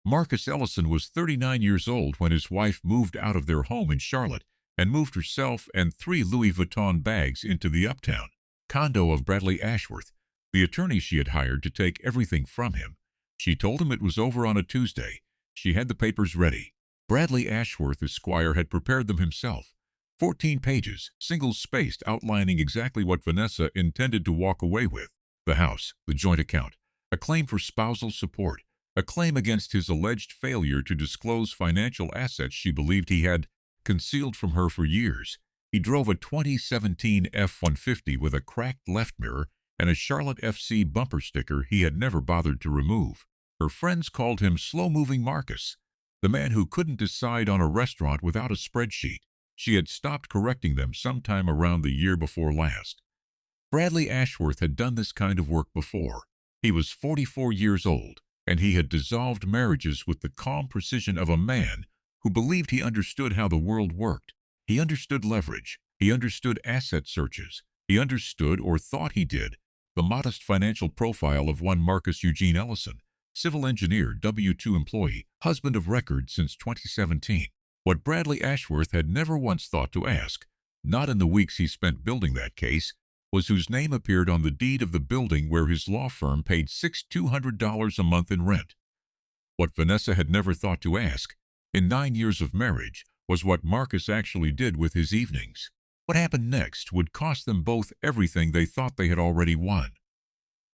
Marcus Ellison was 39 years old when his wife moved out of their home in Charlotte and moved herself and 3 Louis Vuitton bags into the uptown condo of Bradley Ashworth, the attorney she had hired to take everything from him. She told him it was over on a Tuesday. She had the papers ready. Bradley Ashworth, Esquire, had prepared them himself. 14 pages, single-spaced, outlining exactly what Vanessa intended to walk away with: the house, the joint account, a claim for spousal support, a claim against his alleged failure to disclose financial assets she believed he had concealed from her for years. He drove a 2017 F-150 with a cracked left mirror and a Charlotte FC bumper sticker he had never bothered to remove. Her friends called him slow-moving Marcus, the man who couldn't decide on a restaurant without a spreadsheet. She had stopped correcting them sometime around the year before last. Bradley Ashworth had done this kind of work before. He was 44 years old, and he had dissolved marriages with the calm precision of a man who believed he understood how the world worked. He understood leverage. He understood asset searches. He understood, or thought he did, the modest financial profile of one Marcus Eugene Ellison, civil engineer, W-2 employee, husband of record since 2017. What Bradley Ashworth had never once thought to ask, not in the weeks he spent building that case, was whose name appeared on the deed of the building where his law firm paid $200 a month in rent. What Vanessa had never thought to ask, in 9 years of marriage, was what Marcus actually did with his evenings. What happened next would cost them both everything they thought they had already won.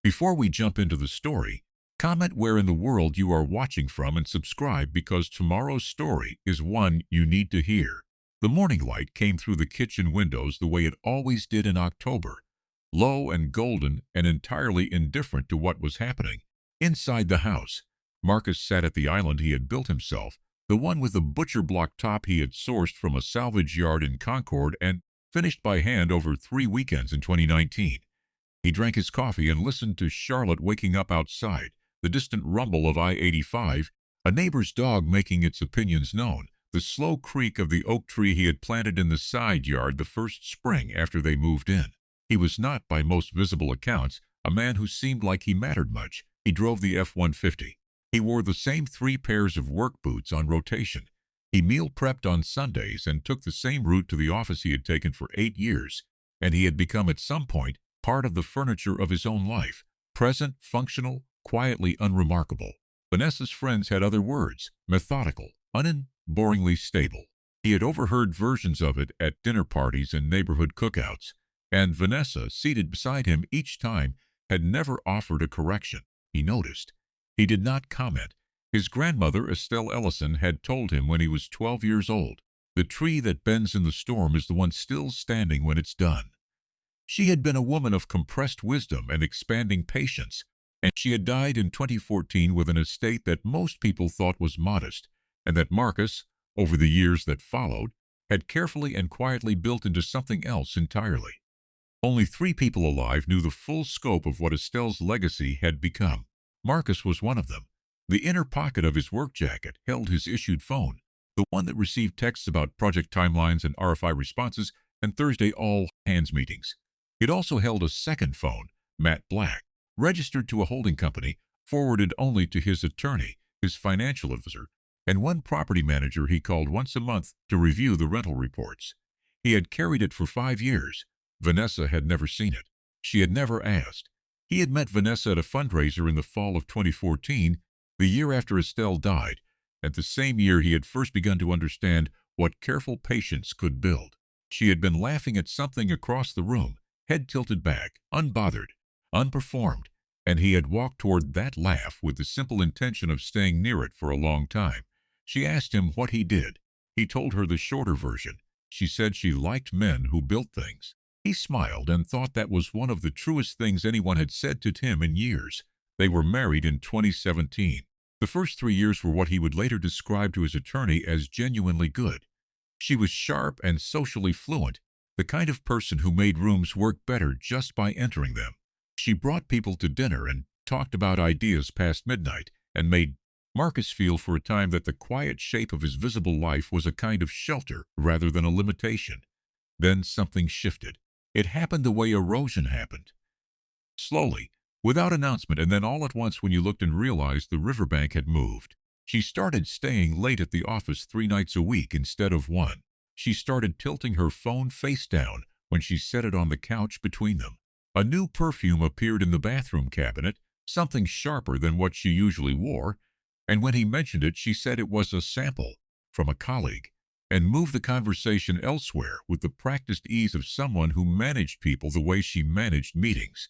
Before we jump into the story, comment where in the world you are watching from and subscribe, because tomorrow's story is one you need to hear. The morning light came through the kitchen windows the way it always did in October, low and golden and entirely indifferent to what was happening. Inside the house, Marcus sat at the island he had built himself, the one with the butcher block top he had sourced from a salvage yard in Concord and finished by hand over 3 weekends in 2019. He drank his coffee and listened to Charlotte waking up outside, the distant rumble of I-85, a neighbor's dog making its opinions known, the slow creak of the oak tree he had planted in the side yard the first spring after they moved in. He was not, by most visible accounts, a man who seemed like he mattered much. He drove the F-150. He wore the same 3 pairs of work boots on rotation. He meal prepped on Sundays and took the same route to the office he had taken for 8 years, and he had become at some point part of the furniture of his own life, present, functional, quietly unremarkable. Vanessa's friends had other words: methodical, boringly stable. He had overheard versions of it at dinner parties and neighborhood cookouts, and Vanessa, seated beside him each time, had never offered a correction. He noticed. He did not comment. His grandmother, Estelle Ellison, had told him when he was 12 years old, "The tree that bends in the storm is the one still standing when it's done." She had been a woman of compressed wisdom and expanding patience, and she had died in 2014 with an estate that most people thought was modest, and that Marcus, over the years that followed, had carefully and quietly built into something else entirely. Only 3 people alive knew the full scope of what Estelle's legacy had become. Marcus was one of them. The inner pocket of his work jacket held his issued phone, the one that received texts about project timelines and RFI responses and Thursday all-hands meetings. It also held a second phone, matte black, registered to a holding company, forwarded only to his attorney, his financial advisor, and one property manager he called once a month to review the rental reports. He had carried it for 5 years. Vanessa had never seen it. She had never asked. He had met Vanessa at a fundraiser in the fall of 2014, the year after Estelle died, and the same year he had first begun to understand what careful patience could build. She had been laughing at something across the room, head tilted back, unbothered, unperformed, and he had walked toward that laugh with the simple intention of staying near it for a long time. She asked him what he did. He told her the shorter version. She said she liked men who built things. He smiled and thought that was one of the truest things anyone had said to him in years. They were married in 2017. The first 3 years were what he would later describe to his attorney as genuinely good. She was sharp and socially fluent, the kind of person who made rooms work better just by entering them. She brought people to dinner and talked about ideas past midnight, and made Marcus feel for a time that the quiet shape of his visible life was a kind of shelter rather than a limitation. Then something shifted. It happened the way erosion happened. Slowly, without announcement, and then all at once when you looked and realized the riverbank had moved. She started staying late at the office 3 nights a week instead of one. She started tilting her phone face down when she set it on the couch between them. A new perfume appeared in the bathroom cabinet, something sharper than what she usually wore, and when he mentioned it, she said it was a sample from a colleague, and moved the conversation elsewhere with the practiced ease of someone who managed people the way she managed meetings.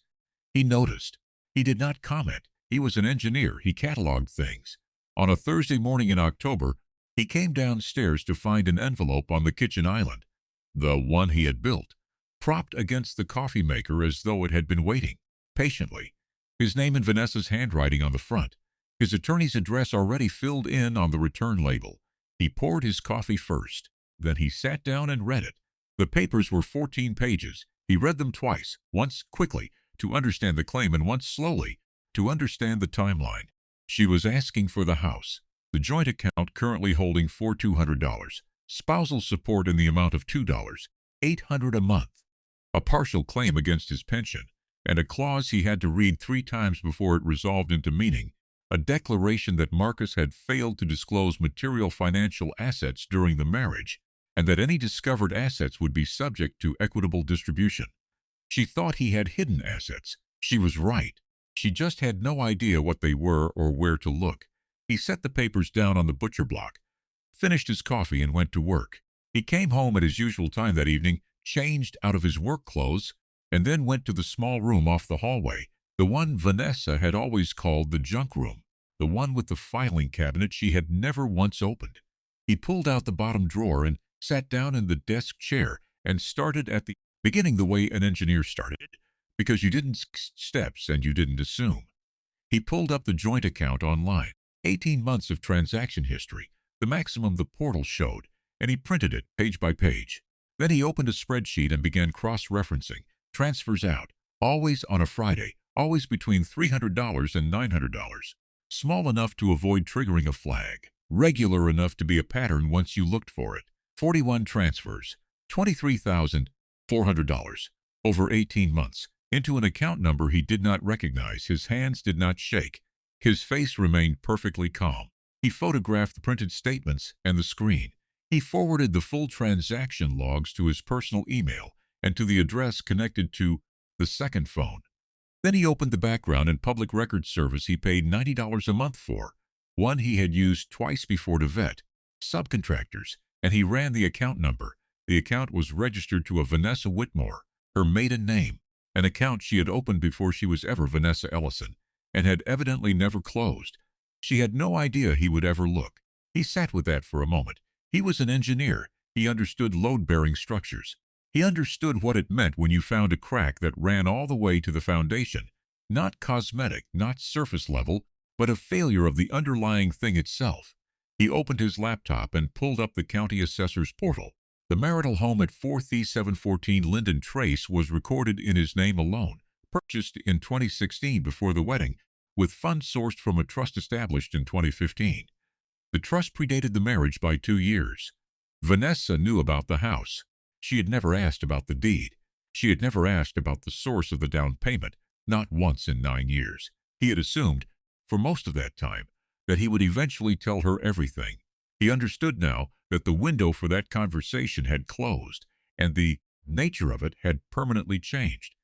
He noticed. He did not comment. He was an engineer. He cataloged things. On a Thursday morning in October, he came downstairs to find an envelope on the kitchen island, the one he had built, propped against the coffee maker as though it had been waiting patiently. His name in Vanessa's handwriting on the front, his attorney's address already filled in on the return label. He poured his coffee first. Then he sat down and read it. The papers were 14 pages. He read them twice, once quickly to understand the claim and once slowly to understand the timeline. She was asking for the house, the joint account currently holding $4,200, spousal support in the amount of $2,800 a month, a partial claim against his pension, and a clause he had to read 3 times before it resolved into meaning, a declaration that Marcus had failed to disclose material financial assets during the marriage, and that any discovered assets would be subject to equitable distribution. She thought he had hidden assets. She was right. She just had no idea what they were or where to look. He set the papers down on the butcher block, finished his coffee, and went to work. He came home at his usual time that evening, changed out of his work clothes, and then went to the small room off the hallway, the one Vanessa had always called the junk room, the one with the filing cabinet she had never once opened. He pulled out the bottom drawer and sat down in the desk chair and started at the beginning the way an engineer started, because you didn't steps and you didn't assume. He pulled up the joint account online, 18 months of transaction history, the maximum the portal showed, and he printed it page by page. Then he opened a spreadsheet and began cross-referencing, transfers out, always on a Friday, always between $300 and $900, small enough to avoid triggering a flag, regular enough to be a pattern once you looked for it. 41 transfers, $23,400, over 18 months, into an account number he did not recognize. His hands did not shake. His face remained perfectly calm. He photographed the printed statements and the screen. He forwarded the full transaction logs to his personal email and to the address connected to the second phone. Then he opened the background and public records service he paid $90 a month for, one he had used twice before to vet subcontractors, and he ran the account number. The account was registered to a Vanessa Whitmore, her maiden name, an account she had opened before she was ever Vanessa Ellison, and had evidently never closed. She had no idea he would ever look. He sat with that for a moment. He was an engineer. He understood load-bearing structures. He understood what it meant when you found a crack that ran all the way to the foundation, not cosmetic, not surface level, but a failure of the underlying thing itself. He opened his laptop and pulled up the county assessor's portal. The marital home at 43714 Linden Trace was recorded in his name alone, purchased in 2016 before the wedding, with funds sourced from a trust established in 2015. The trust predated the marriage by 2 years. Vanessa knew about the house. She had never asked about the deed. She had never asked about the source of the down payment, not once in 9 years. He had assumed, for most of that time, that he would eventually tell her everything. He understood now that the window for that conversation had closed, and the nature of it had permanently changed.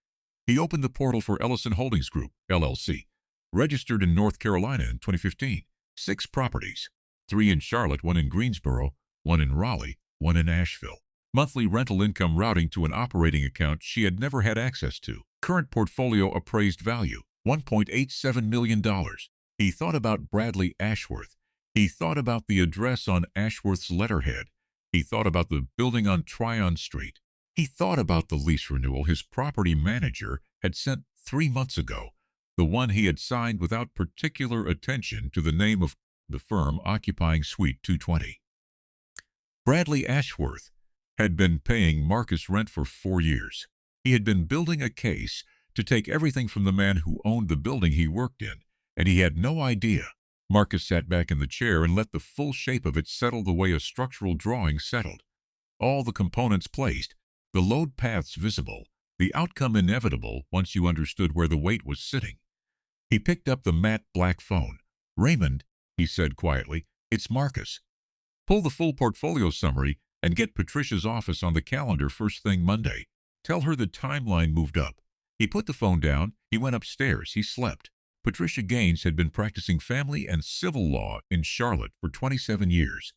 He opened the portal for Ellison Holdings Group, LLC, registered in North Carolina in 2015. 6 properties, 3 in Charlotte, 1 in Greensboro, 1 in Raleigh, 1 in Asheville. Monthly rental income routing to an operating account she had never had access to. Current portfolio appraised value, $1.87 million. He thought about Bradley Ashworth. He thought about the address on Ashworth's letterhead. He thought about the building on Tryon Street. He thought about the lease renewal his property manager had sent 3 months ago, the one he had signed without particular attention to the name of the firm occupying Suite 220. Bradley Ashworth had been paying Marcus rent for 4 years. He had been building a case to take everything from the man who owned the building he worked in, and he had no idea. Marcus sat back in the chair and let the full shape of it settle the way a structural drawing settled. All the components placed, the load paths visible, the outcome inevitable once you understood where the weight was sitting. He picked up the matte black phone. Raymond, he said quietly. "It's Marcus. Pull the full portfolio summary and get Patricia's office on the calendar first thing Monday. Tell her the timeline moved up." He put the phone down. He went upstairs. He slept. Patricia Gaines had been practicing family and civil law in Charlotte for 27 years.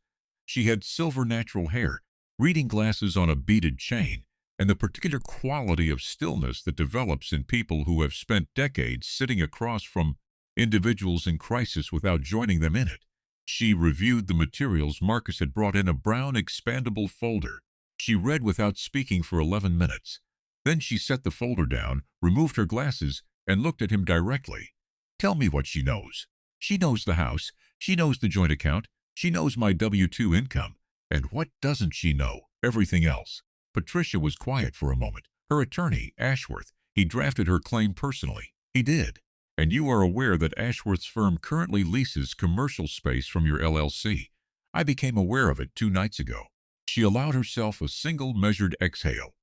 She had silver natural hair, reading glasses on a beaded chain, and the particular quality of stillness that develops in people who have spent decades sitting across from individuals in crisis without joining them in it. She reviewed the materials Marcus had brought in a brown expandable folder. She read without speaking for 11 minutes. Then she set the folder down, removed her glasses, and looked at him directly. "Tell me what she knows." "She knows the house. She knows the joint account. She knows my W-2 income. And what doesn't she know? Everything else." Patricia was quiet for a moment. "Her attorney, Ashworth, he drafted her claim personally." "He did. And you are aware that Ashworth's firm currently leases commercial space from your LLC. I became aware of it 2 nights ago." She allowed herself a single measured exhale.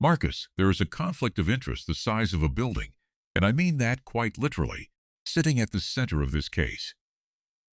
"Marcus, there is a conflict of interest the size of a building, and I mean that quite literally, sitting at the center of this case.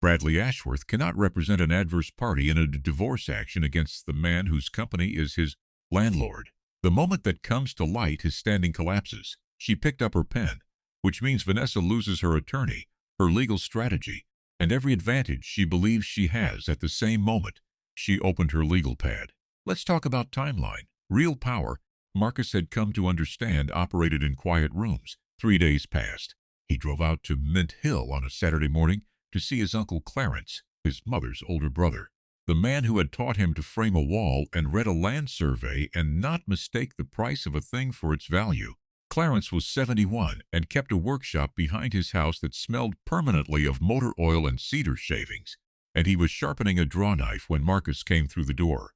Bradley Ashworth cannot represent an adverse party in a divorce action against the man whose company is his landlord. The moment that comes to light, his standing collapses." She picked up her pen, "which means Vanessa loses her attorney, her legal strategy, and every advantage she believes she has at the same moment." She opened her legal pad. "Let's talk about timeline. Real power, Marcus had come to understand, operated in quiet rooms. 3 days passed. He drove out to Mint Hill on a Saturday morning to see his Uncle Clarence, his mother's older brother, the man who had taught him to frame a wall and read a land survey and not mistake the price of a thing for its value. Clarence was 71 and kept a workshop behind his house that smelled permanently of motor oil and cedar shavings, and he was sharpening a draw knife when Marcus came through the door.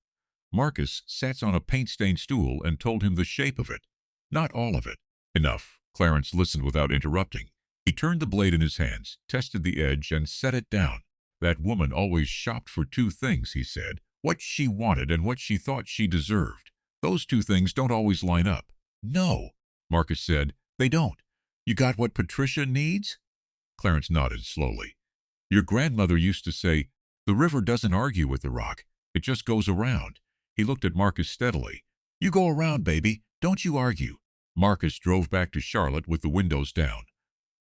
Marcus sat on a paint-stained stool and told him the shape of it. Not all of it. "Enough." Clarence listened without interrupting. He turned the blade in his hands, tested the edge, and set it down. "That woman always shopped for 2 things," he said, "what she wanted and what she thought she deserved. Those 2 things don't always line up." "No," Marcus said, "they don't. You got what Patricia needs?" Clarence nodded slowly. "Your grandmother used to say, 'The river doesn't argue with the rock. It just goes around.'" He looked at Marcus steadily. "You go around, baby. Don't you argue." Marcus drove back to Charlotte with the windows down.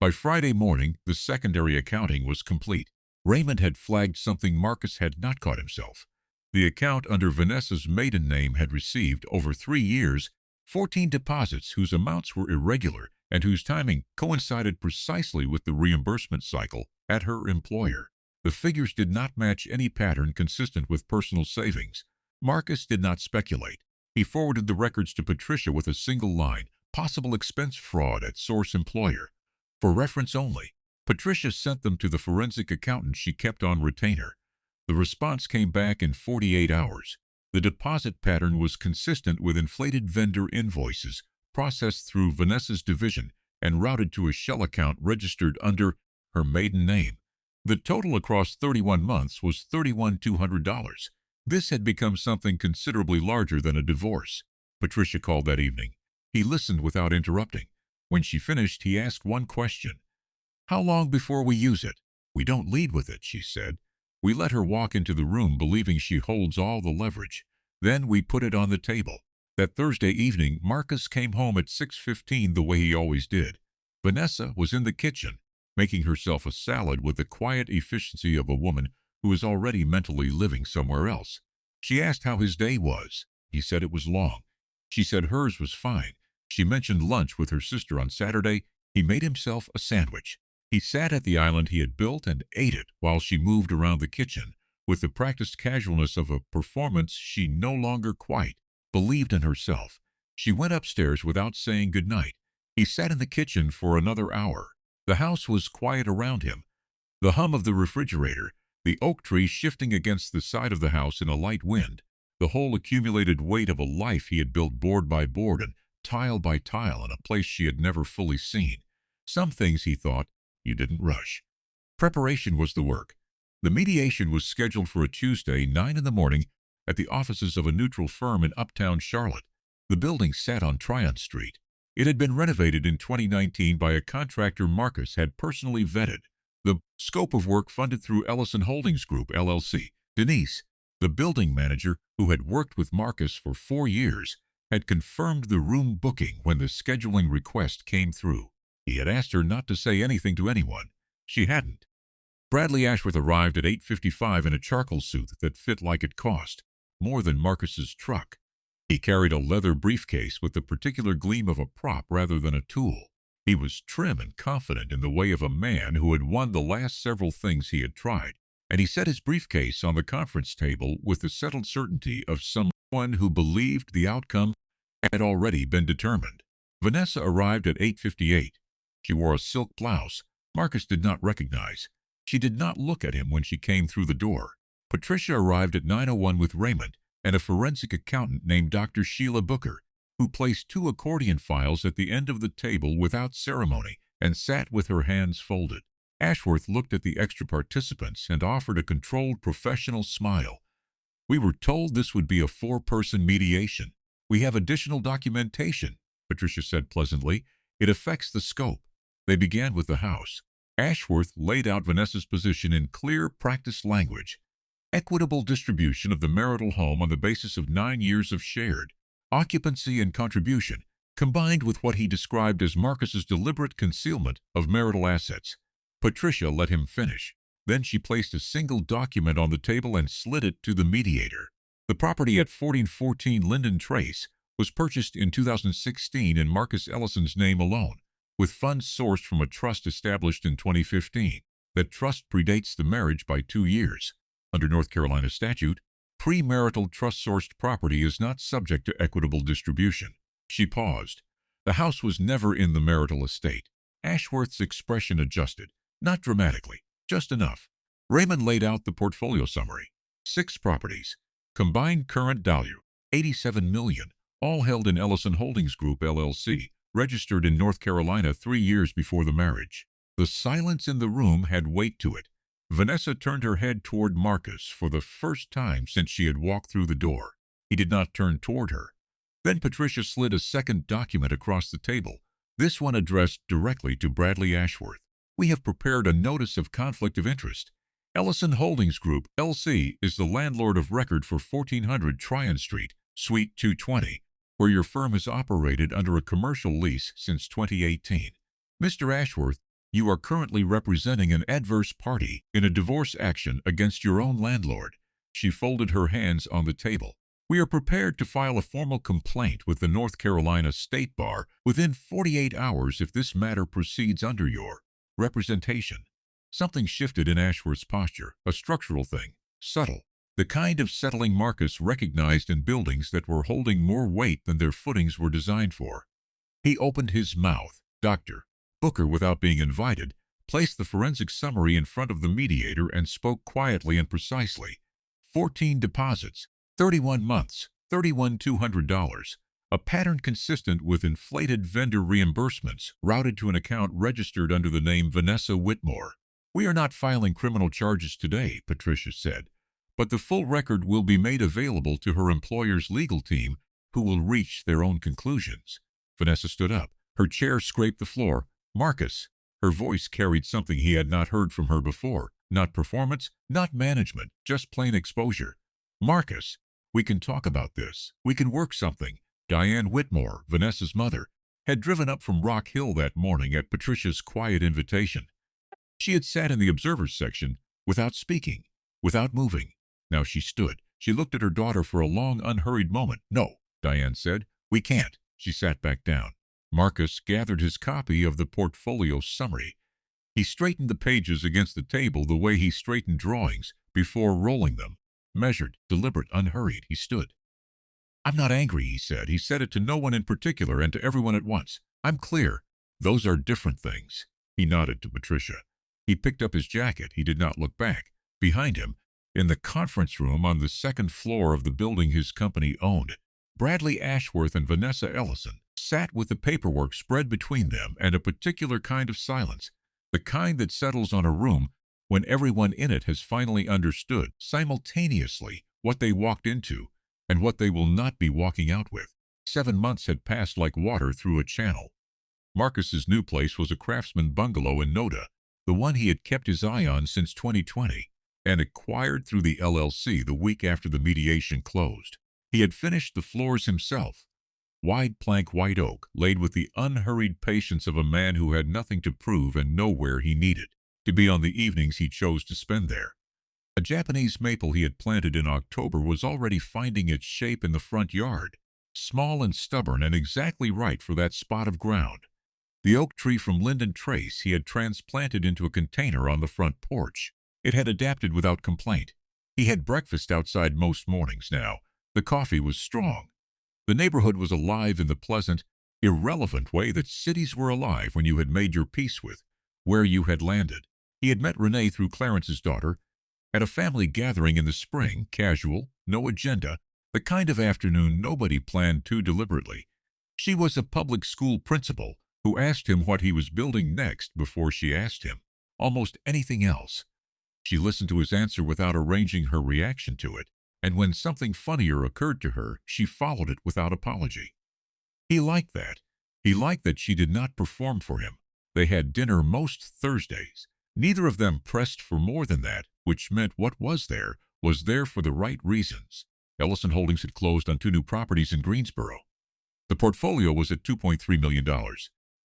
By Friday morning, the secondary accounting was complete. Raymond had flagged something Marcus had not caught himself. The account under Vanessa's maiden name had received, over 3 years, 14 deposits whose amounts were irregular and whose timing coincided precisely with the reimbursement cycle at her employer. The figures did not match any pattern consistent with personal savings. Marcus did not speculate. He forwarded the records to Patricia with a single line: "Possible expense fraud at source employer." For reference only. Patricia sent them to the forensic accountant she kept on retainer. The response came back in 48 hours. The deposit pattern was consistent with inflated vendor invoices processed through Vanessa's division and routed to a shell account registered under her maiden name. The total across 31 months was $31,200. This had become something considerably larger than a divorce. Patricia called that evening. He listened without interrupting. When she finished, he asked one question: "How long before we use it?" "We don't lead with it," she said. "We let her walk into the room believing she holds all the leverage. Then we put it on the table." That Thursday evening, Marcus came home at 6:15 the way he always did. Vanessa was in the kitchen, making herself a salad with the quiet efficiency of a woman who is already mentally living somewhere else. She asked how his day was. He said it was long. She said hers was fine. She mentioned lunch with her sister on Saturday. He made himself a sandwich. He sat at the island he had built and ate it while she moved around the kitchen, with the practiced casualness of a performance she no longer quite believed in herself. She went upstairs without saying good night. He sat in the kitchen for another hour. The house was quiet around him. The hum of the refrigerator, the oak tree shifting against the side of the house in a light wind, the whole accumulated weight of a life he had built board by board and tile by tile in a place she had never fully seen. Some things, he thought, you didn't rush. Preparation was the work. The mediation was scheduled for a Tuesday, 9 in the morning, at the offices of a neutral firm in uptown Charlotte. The building sat on Tryon Street. It had been renovated in 2019 by a contractor Marcus had personally vetted. The scope of work funded through Ellison Holdings Group, LLC. Denise, the building manager who had worked with Marcus for 4 years, had confirmed the room booking when the scheduling request came through. He had asked her not to say anything to anyone. She hadn't. Bradley Ashworth arrived at 8:55 in a charcoal suit that fit like it cost, more than Marcus's truck. He carried a leather briefcase with the particular gleam of a prop rather than a tool. He was trim and confident in the way of a man who had won the last several things he had tried, and he set his briefcase on the conference table with the settled certainty of someone who believed the outcome had already been determined. Vanessa arrived at 8:58. She wore a silk blouse Marcus did not recognize. She did not look at him when she came through the door. Patricia arrived at 9:01 with Raymond and a forensic accountant named Dr. Sheila Booker, who placed 2 accordion files at the end of the table without ceremony and sat with her hands folded. Ashworth looked at the extra participants and offered a controlled professional smile. "We were told this would be a 4-person mediation. We have additional documentation," Patricia said pleasantly. "It affects the scope." They began with the house. Ashworth laid out Vanessa's position in clear, practiced language. Equitable distribution of the marital home on the basis of 9 years of shared occupancy and contribution, combined with what he described as Marcus's deliberate concealment of marital assets. Patricia let him finish. Then she placed a single document on the table and slid it to the mediator. The property at 1414 Linden Trace was purchased in 2016 in Marcus Ellison's name alone, with funds sourced from a trust established in 2015. That trust predates the marriage by 2 years. Under North Carolina statute, premarital trust-sourced property is not subject to equitable distribution. She paused. The house was never in the marital estate. Ashworth's expression adjusted, not dramatically, just enough. Raymond laid out the portfolio summary. 6 properties. Combined current value, $87 million, all held in Ellison Holdings Group, LLC, registered in North Carolina 3 years before the marriage. The silence in the room had weight to it. Vanessa turned her head toward Marcus for the first time since she had walked through the door. He did not turn toward her. Then Patricia slid a second document across the table, this one addressed directly to Bradley Ashworth. "We have prepared a notice of conflict of interest. Ellison Holdings Group, LC, is the landlord of record for 1400 Tryon Street, Suite 220, where your firm has operated under a commercial lease since 2018. Mr. Ashworth, you are currently representing an adverse party in a divorce action against your own landlord." She folded her hands on the table. "We are prepared to file a formal complaint with the North Carolina State Bar within 48 hours if this matter proceeds under your representation." Something shifted in Ashworth's posture, a structural thing, subtle, the kind of settling Marcus recognized in buildings that were holding more weight than their footings were designed for. He opened his mouth. Dr. Booker, without being invited, placed the forensic summary in front of the mediator and spoke quietly and precisely. 14 deposits, 31 months, $31,200, a pattern consistent with inflated vendor reimbursements routed to an account registered under the name Vanessa Whitmore. "We are not filing criminal charges today," Patricia said, "but the full record will be made available to her employer's legal team, who will reach their own conclusions." Vanessa stood up. Her chair scraped the floor. "Marcus." Her voice carried something he had not heard from her before. Not performance, not management, just plain exposure. "Marcus, we can talk about this. We can work something." Diane Whitmore, Vanessa's mother, had driven up from Rock Hill that morning at Patricia's quiet invitation. She had sat in the observers section without speaking, without moving. Now she stood. She looked at her daughter for a long, unhurried moment. "No," Diane said. "We can't." She sat back down. Marcus gathered his copy of the portfolio summary. He straightened the pages against the table the way he straightened drawings before rolling them. Measured, deliberate, unhurried, he stood. "I'm not angry," he said. He said it to no one in particular and to everyone at once. "I'm clear. Those are different things." He nodded to Patricia. He picked up his jacket. He did not look back. Behind him, in the conference room on the 2nd floor of the building his company owned, Bradley Ashworth and Vanessa Ellison sat with the paperwork spread between them and a particular kind of silence, the kind that settles on a room when everyone in it has finally understood simultaneously what they walked into and what they will not be walking out with. 7 months had passed like water through a channel. Marcus's new place was a craftsman bungalow in Noda, the one he had kept his eye on since 2020, and acquired through the LLC the week after the mediation closed. He had finished the floors himself, wide plank white oak, laid with the unhurried patience of a man who had nothing to prove and nowhere he needed to be on the evenings he chose to spend there. A Japanese maple he had planted in October was already finding its shape in the front yard, small and stubborn and exactly right for that spot of ground. The oak tree from Linden Trace he had transplanted into a container on the front porch. It had adapted without complaint. He had breakfast outside most mornings now. The coffee was strong. The neighborhood was alive in the pleasant, irrelevant way that cities were alive when you had made your peace with where you had landed. He had met Renee through Clarence's daughter at a family gathering in the spring, casual, no agenda, the kind of afternoon nobody planned too deliberately. She was a public school principal who asked him what he was building next before she asked him almost anything else. She listened to his answer without arranging her reaction to it, and when something funnier occurred to her, she followed it without apology. He liked that. He liked that she did not perform for him. They had dinner most Thursdays. Neither of them pressed for more than that, which meant what was there for the right reasons. Ellison Holdings had closed on 2 new properties in Greensboro. The portfolio was at $2.3 million.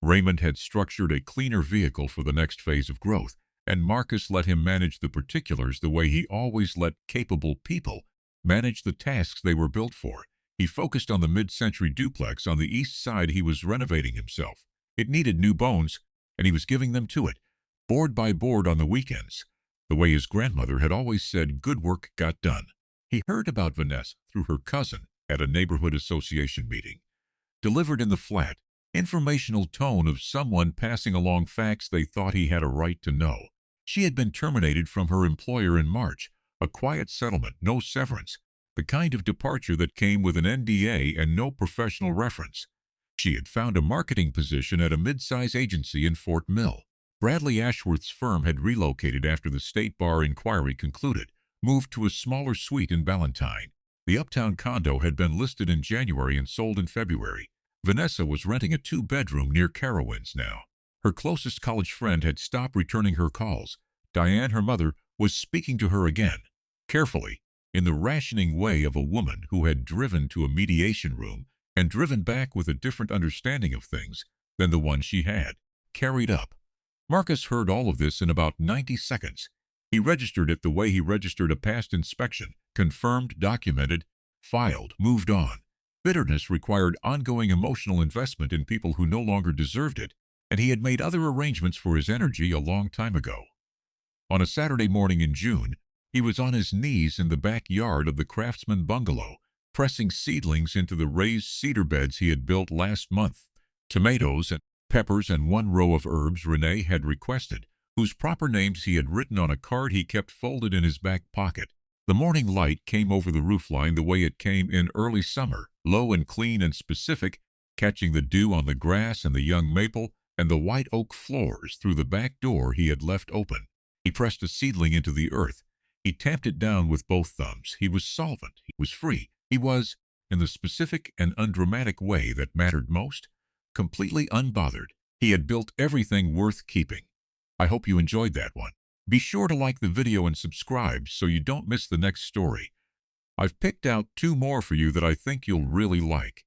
Raymond had structured a cleaner vehicle for the next phase of growth, and Marcus let him manage the particulars the way he always let capable people manage the tasks they were built for. He focused on the mid-century duplex on the east side. He was renovating himself. It needed new bones, and he was giving them to it, board by board on the weekends, the way his grandmother had always said good work got done. He heard about Vanessa through her cousin at a neighborhood association meeting. Delivered in the flat, informational tone of someone passing along facts they thought he had a right to know. She had been terminated from her employer in March, a quiet settlement, no severance, the kind of departure that came with an NDA and no professional reference. She had found a marketing position at a mid-size agency in Fort Mill. Bradley Ashworth's firm had relocated after the state bar inquiry concluded, moved to a smaller suite in Ballantyne. The uptown condo had been listed in January and sold in February. Vanessa was renting a 2-bedroom near Carowinds now. Her closest college friend had stopped returning her calls. Diane, her mother, was speaking to her again, carefully, in the rationing way of a woman who had driven to a mediation room and driven back with a different understanding of things than the one she had carried up. Marcus heard all of this in about 90 seconds. He registered it the way he registered a past inspection, confirmed, documented, filed, moved on. Bitterness required ongoing emotional investment in people who no longer deserved it, and he had made other arrangements for his energy a long time ago. On a Saturday morning in June, he was on his knees in the backyard of the Craftsman bungalow, pressing seedlings into the raised cedar beds he had built last month. Tomatoes and peppers and 1 row of herbs Renee had requested, whose proper names he had written on a card he kept folded in his back pocket. The morning light came over the roofline the way it came in early summer, low and clean and specific, catching the dew on the grass and the young maple and the white oak floors through the back door he had left open. He pressed a seedling into the earth. He tamped it down with both thumbs. He was solvent. He was free. He was, in the specific and undramatic way that mattered most, completely unbothered. He had built everything worth keeping. I hope you enjoyed that one. Be sure to like the video and subscribe so you don't miss the next story. I've picked out 2 more for you that I think you'll really like.